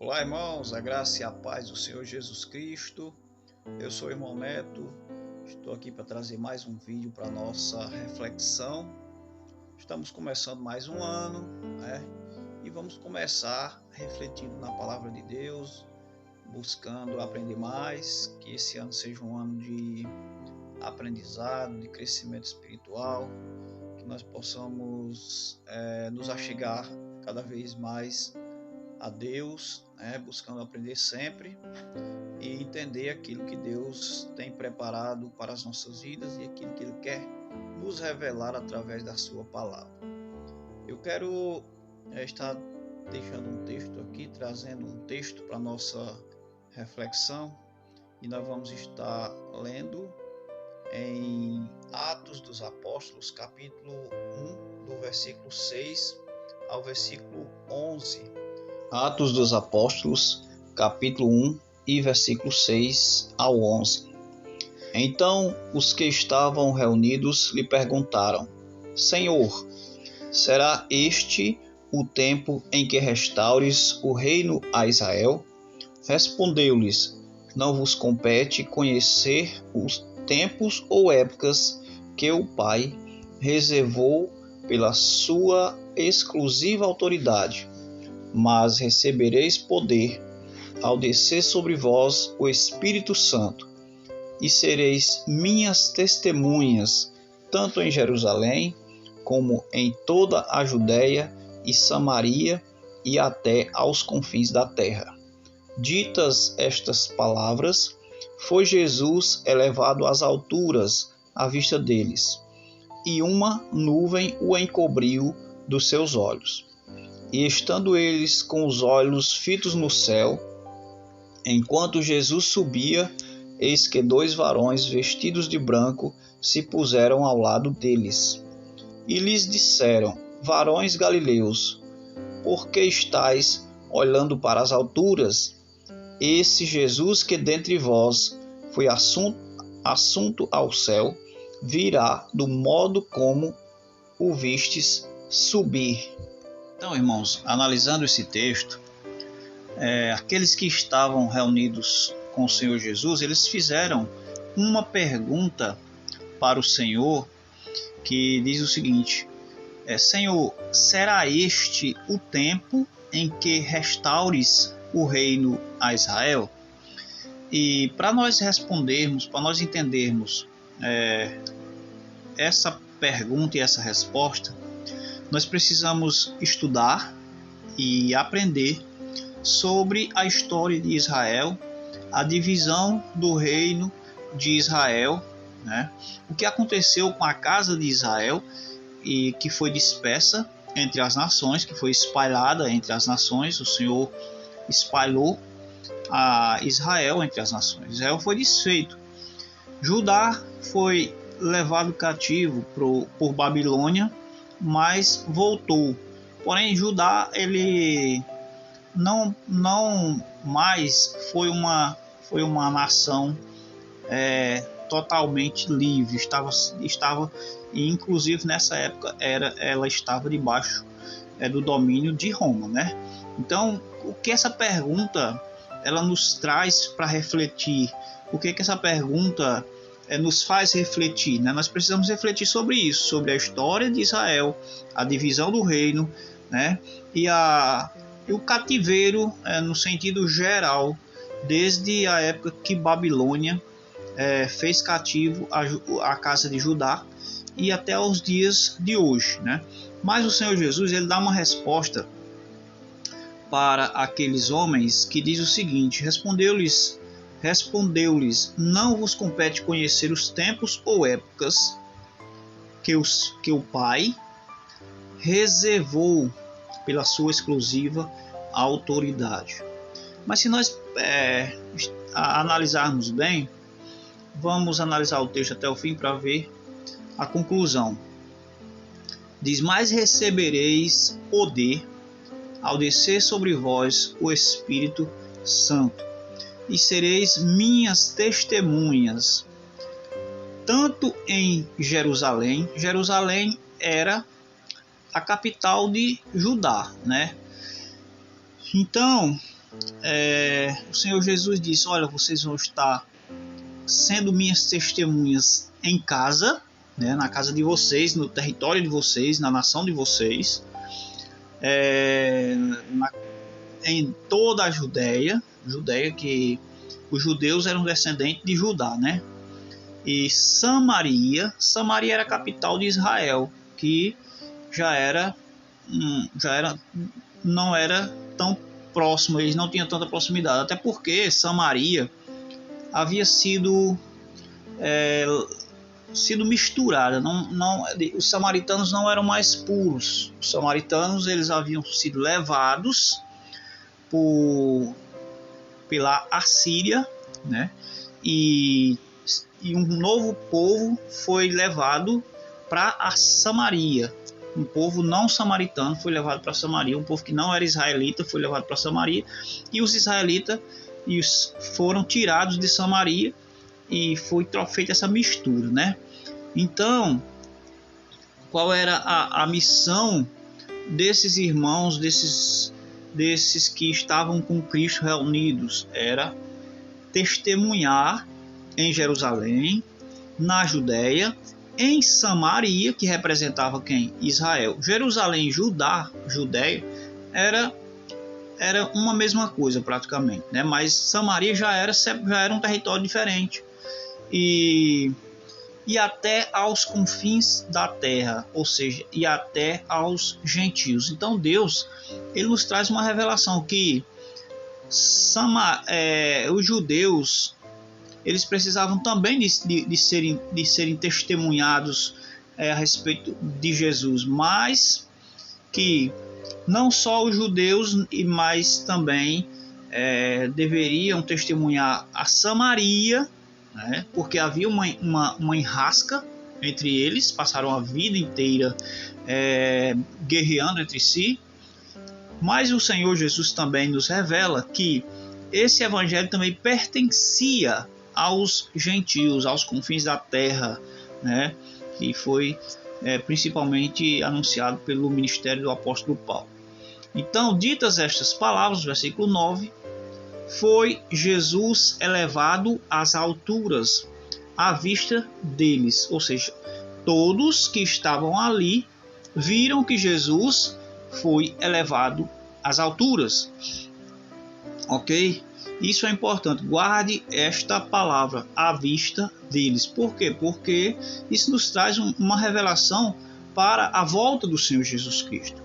Olá, irmãos, a graça e a paz do Senhor Jesus Cristo. Eu sou o irmão Neto, estou aqui para trazer mais um vídeo para nossa reflexão. Estamos começando mais um ano, né? E vamos começar refletindo na palavra de Deus, buscando aprender mais, que esse ano seja um ano de aprendizado, de crescimento espiritual, que nós possamos nos achegar cada vez mais a Deus, buscando aprender sempre e entender aquilo que Deus tem preparado para as nossas vidas e aquilo que Ele quer nos revelar através da sua palavra. Eu quero estar deixando um texto aqui, trazendo um texto para a nossa reflexão, e nós vamos estar lendo em Atos dos Apóstolos, capítulo 1, do versículo 6 ao versículo 11. Atos dos Apóstolos, capítulo 1 e versículo 6 ao 11. Então os que estavam reunidos lhe perguntaram: Senhor, será este o tempo em que restaures o reino a Israel? Respondeu-lhes: Não vos compete conhecer os tempos ou épocas que o Pai reservou pela sua exclusiva autoridade, mas recebereis poder ao descer sobre vós o Espírito Santo, e sereis minhas testemunhas, tanto em Jerusalém, como em toda a Judéia e Samaria, e até aos confins da terra. Ditas estas palavras, foi Jesus elevado às alturas à vista deles, e uma nuvem o encobriu dos seus olhos. E estando eles com os olhos fitos no céu, enquanto Jesus subia, eis que dois varões vestidos de branco se puseram ao lado deles. E lhes disseram: Varões galileus, por que estáis olhando para as alturas? Esse Jesus que dentre vós foi assunto ao céu, virá do modo como o vistes subir. Então, irmãos, analisando esse texto, aqueles que estavam reunidos com o Senhor Jesus, eles fizeram uma pergunta para o Senhor, que diz o seguinte: Senhor, será este o tempo em que restaures o reino a Israel? E para nós respondermos, para nós entendermos essa pergunta e essa resposta, nós precisamos estudar e aprender sobre a história de Israel, a divisão do reino de Israel, né? O que aconteceu com a casa de Israel e que foi dispersa entre as nações, que foi espalhada entre as nações. O Senhor espalhou a Israel entre as nações. Israel foi desfeito. Judá foi levado cativo por Babilônia, mas voltou. Porém, Judá ele não mais foi uma nação totalmente livre. Estava e inclusive nessa época ela estava debaixo do domínio de Roma, né? Então, o que essa pergunta ela nos traz para refletir? O que essa pergunta nos faz refletir, né? Nós precisamos refletir sobre isso, sobre a história de Israel, a divisão do reino, né? E o cativeiro no sentido geral, desde a época que Babilônia fez cativo a casa de Judá e até os dias de hoje, né? Mas o Senhor Jesus ele dá uma resposta para aqueles homens que diz o seguinte: respondeu-lhes, não vos compete conhecer os tempos ou épocas que o Pai reservou pela sua exclusiva autoridade. Mas se nós analisarmos bem, vamos analisar o texto até o fim para ver a conclusão. Diz: mas recebereis poder ao descer sobre vós o Espírito Santo, e sereis minhas testemunhas, tanto em Jerusalém. Jerusalém era a capital de Judá, né? Então, o Senhor Jesus disse: olha, vocês vão estar sendo minhas testemunhas em casa, né, na casa de vocês, no território de vocês, na nação de vocês, em toda a Judéia, que os judeus eram descendentes de Judá, né? E Samaria era a capital de Israel, que não era tão próximo, eles não tinham tanta proximidade, até porque Samaria havia sido misturada. Os samaritanos não eram mais puros. Os samaritanos, eles haviam sido levados pela Assíria, né? E um novo povo foi levado para a Samaria. Um povo não samaritano foi levado para Samaria. Um povo que não era israelita foi levado para Samaria. E os israelitas foram tirados de Samaria e foi feita essa mistura, né? Então, qual era a missão desses irmãos, desses que estavam com Cristo reunidos? Era testemunhar em Jerusalém, na Judéia, em Samaria, que representava quem? Israel. Jerusalém e Judéia, era uma mesma coisa praticamente, né? Mas Samaria já era um território diferente. E até aos confins da terra, ou seja, e até aos gentios. Então Deus, ele nos traz uma revelação que os judeus, eles precisavam também de serem testemunhados a respeito de Jesus, mas que não só os judeus, mas também deveriam testemunhar a Samaria, né? Porque havia uma enrasca entre eles, passaram a vida inteira guerreando entre si. Mas o Senhor Jesus também nos revela que esse evangelho também pertencia aos gentios, aos confins da terra, né? E foi principalmente anunciado pelo ministério do apóstolo Paulo. Então, ditas estas palavras, versículo 9, foi Jesus elevado às alturas à vista deles, ou seja, todos que estavam ali viram que Jesus foi elevado às alturas. Ok? Isso é importante, guarde esta palavra, à vista deles. Por quê? Porque isso nos traz uma revelação para a volta do Senhor Jesus Cristo.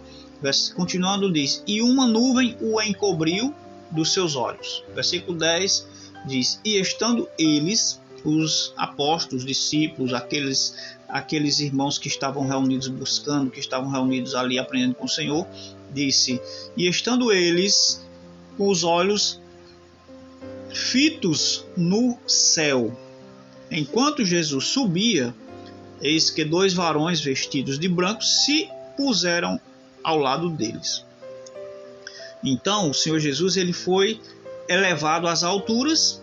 Continuando diz, e uma nuvem o encobriu dos seus olhos. Versículo 10 diz, e estando eles, os apóstolos, discípulos, aqueles irmãos que estavam reunidos buscando, que estavam reunidos ali aprendendo com o Senhor, disse, e estando eles com os olhos fitos no céu, enquanto Jesus subia, eis que 2 varões vestidos de branco se puseram ao lado deles. Então o Senhor Jesus, ele foi elevado às alturas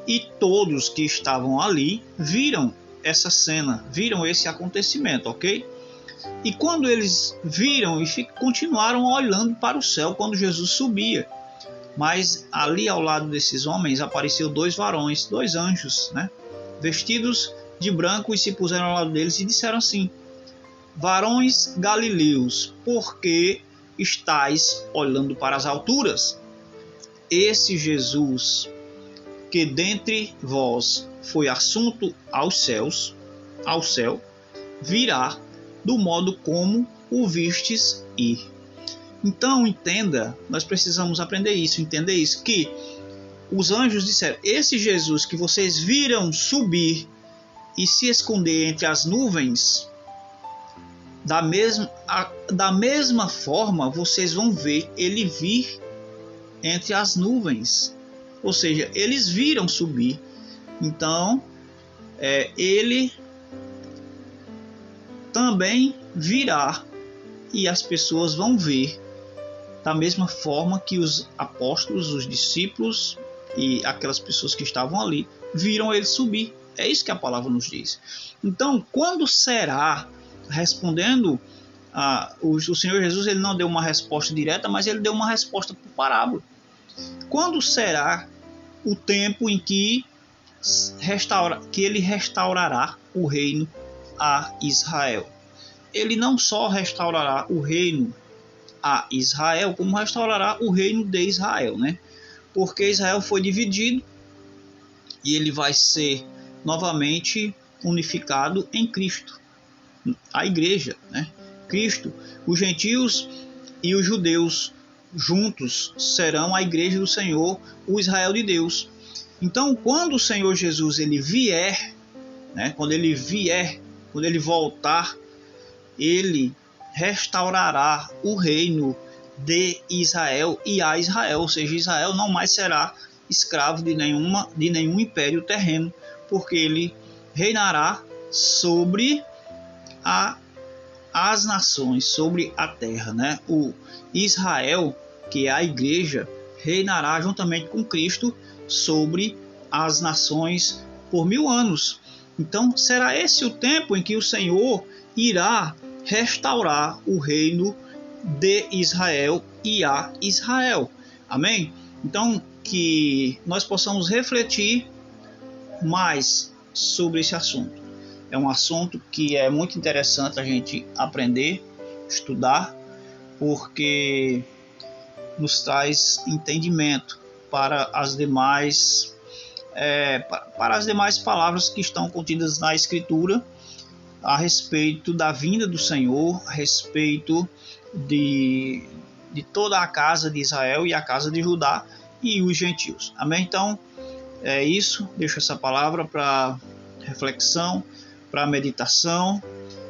e todos que estavam ali viram essa cena, viram esse acontecimento, ok? E quando eles viram e continuaram olhando para o céu quando Jesus subia, mas ali ao lado desses homens apareceu 2 varões, 2 anjos, né? Vestidos de branco, e se puseram ao lado deles e disseram assim, varões galileus, por que estáis olhando para as alturas? Esse Jesus que dentre vós foi assunto ao céu, virá do modo como o vistes ir. Então entenda, nós precisamos aprender isso, entender isso, que os anjos disseram, esse Jesus que vocês viram subir e se esconder entre as nuvens, da mesma forma vocês vão ver ele vir entre as nuvens. Ou seja, eles viram subir. Então, ele também virá e as pessoas vão ver da mesma forma que os apóstolos, os discípulos e aquelas pessoas que estavam ali viram ele subir. É isso que a palavra nos diz. Então, quando será? Respondendo, o Senhor Jesus, ele não deu uma resposta direta, mas ele deu uma resposta por parábola. Quando será o tempo em que ele restaurará o reino a Israel? Ele não só restaurará o reino a Israel, como restaurará o reino de Israel, né? Porque Israel foi dividido e ele vai ser novamente unificado em Cristo, a igreja, né? Cristo, os gentios e os judeus juntos serão a igreja do Senhor, o Israel de Deus. Então, quando o Senhor Jesus ele vier, né? Quando ele voltar, ele restaurará o reino de Israel e a Israel, ou seja, Israel não mais será escravo de nenhum império terreno, porque ele reinará sobre as nações, sobre a terra, né? O Israel, que é a igreja, reinará juntamente com Cristo sobre as nações por 1000 anos. Então, será esse o tempo em que o Senhor irá restaurar o reino de Israel e a Israel. Amém? Então, que nós possamos refletir mais sobre esse assunto. É um assunto que é muito interessante a gente aprender, estudar, porque nos traz entendimento para as demais palavras que estão contidas na Escritura a respeito da vinda do Senhor, a respeito de toda a casa de Israel e a casa de Judá e os gentios. Amém? Então, é isso. Deixo essa palavra para reflexão, para meditação,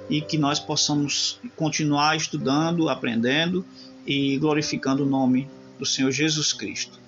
e que nós possamos continuar estudando, aprendendo e glorificando o nome do Senhor Jesus Cristo.